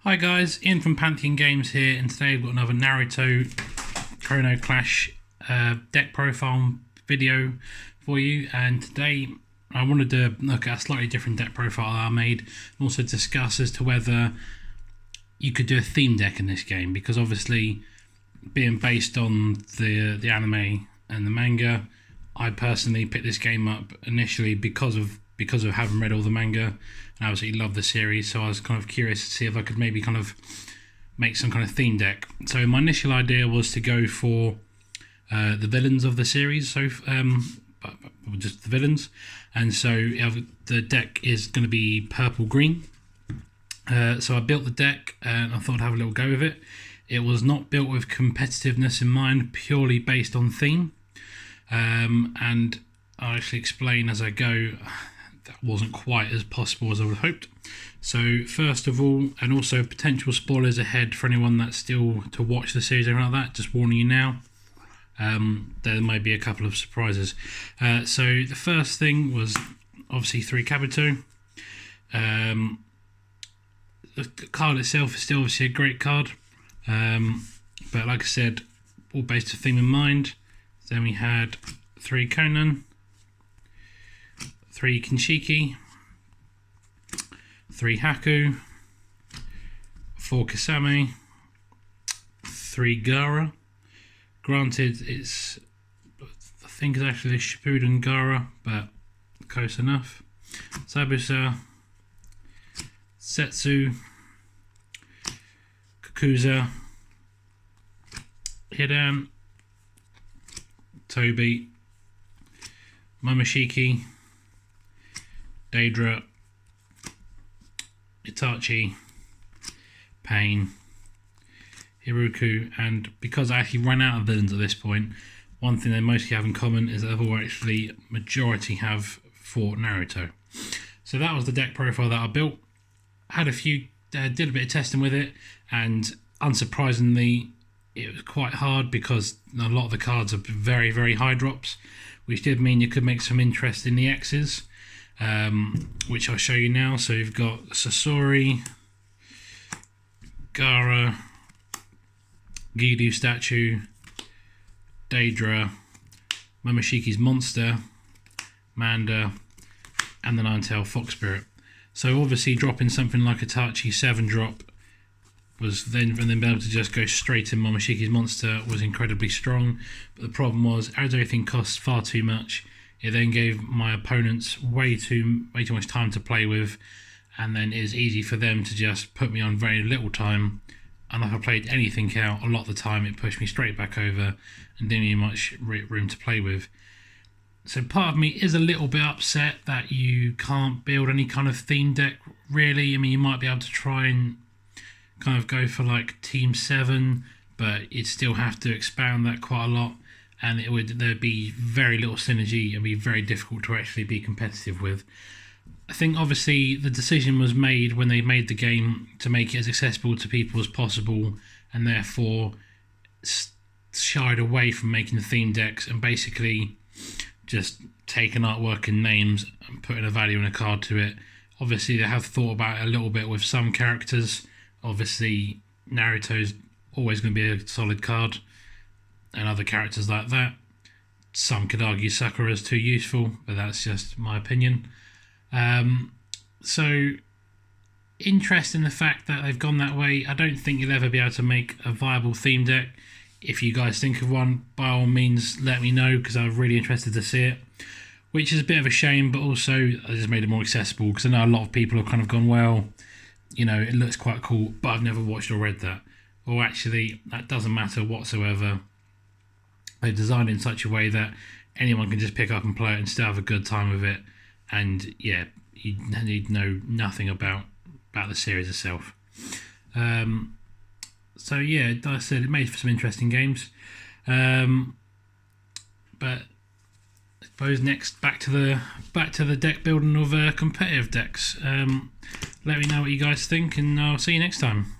Hi guys, Ian from Pantheon Games here, and today we've got another Naruto Chrono Clash deck profile video for you. And today I wanted to look at a slightly different deck profile that I made, and also discuss as to whether you could do a theme deck in this game, because obviously being based on the anime and the manga, I personally picked this game up initially because of having read all the manga, and I absolutely love the series. So I was kind of curious to see if I could maybe kind of make some kind of theme deck. So my initial idea was to go for the villains of the series, so just the villains, and so the deck is going to be purple green. So I built the deck and I thought I'd have a little go with it. It was not built with competitiveness in mind, purely based on theme, and I'll actually explain as I go. That wasn't quite as possible as I would have hoped. So first of all, and also potential spoilers ahead for anyone that's still to watch the series or anything like that, just warning you now, there might be a couple of surprises. So the first thing was obviously 3 Kabuto. The card itself is still obviously a great card, but like I said, all based on theme in mind. Then we had 3 Konan, 3 Kinshiki, 3 Haku, 4 Kasame, 3 Gaara. Granted, I think it's actually the Shippuden Gaara, but close enough. Zabuza, Setsu, Kakuza, Hidan, Tobi, Momoshiki, Daedra, Itachi, Pain, Hiruku. And because I actually ran out of villains at this point, one thing they mostly have in common is that they'll actually majority have for Naruto. So that was the deck profile that I built. Had a few, did a bit of testing with it, and unsurprisingly it was quite hard because a lot of the cards are very, very high drops, which did mean you could make some interest in the X's, which I'll show you now. So you've got Sasori, Gaara, Gidu statue, Daedra, Momoshiki's monster, Manda, and the Nine-Tailed Fox Spirit. So obviously dropping something like Itachi 7-drop was then, and then being able to just go straight in Momoshiki's monster was incredibly strong. But the problem was, as everything costs far too much, it then gave my opponents way too much time to play with, and then it was easy for them to just put me on very little time. And if I played anything out, a lot of the time it pushed me straight back over and didn't give me much room to play with. So part of me is a little bit upset that you can't build any kind of theme deck, really. I mean, you might be able to try and kind of go for like Team 7, but you'd still have to expand that quite a lot, and there'd be very little synergy and be very difficult to actually be competitive with. I think obviously the decision was made when they made the game to make it as accessible to people as possible, and therefore shied away from making the theme decks and basically just taking artwork and names and putting a value in a card to it. Obviously they have thought about it a little bit with some characters. Obviously Naruto's always going to be a solid card, and other characters like that. Some could argue Sakura's too useful, but that's just my opinion. So interest in the fact that they've gone that way. I don't think you'll ever be able to make a viable theme deck. If you guys think of one, by all means let me know, because I'm really interested to see it, which is a bit of a shame, but also I just made it more accessible, because I know a lot of people have kind of gone, well, you know, it looks quite cool, but I've never watched or read that. Well, actually, that doesn't matter whatsoever. They designed it in such a way that anyone can just pick up and play it and still have a good time with it. And yeah, you need to know nothing about the series itself. So yeah, like I said, it made for some interesting games. But I suppose next, back to the deck building of competitive decks. Let me know what you guys think, and I'll see you next time.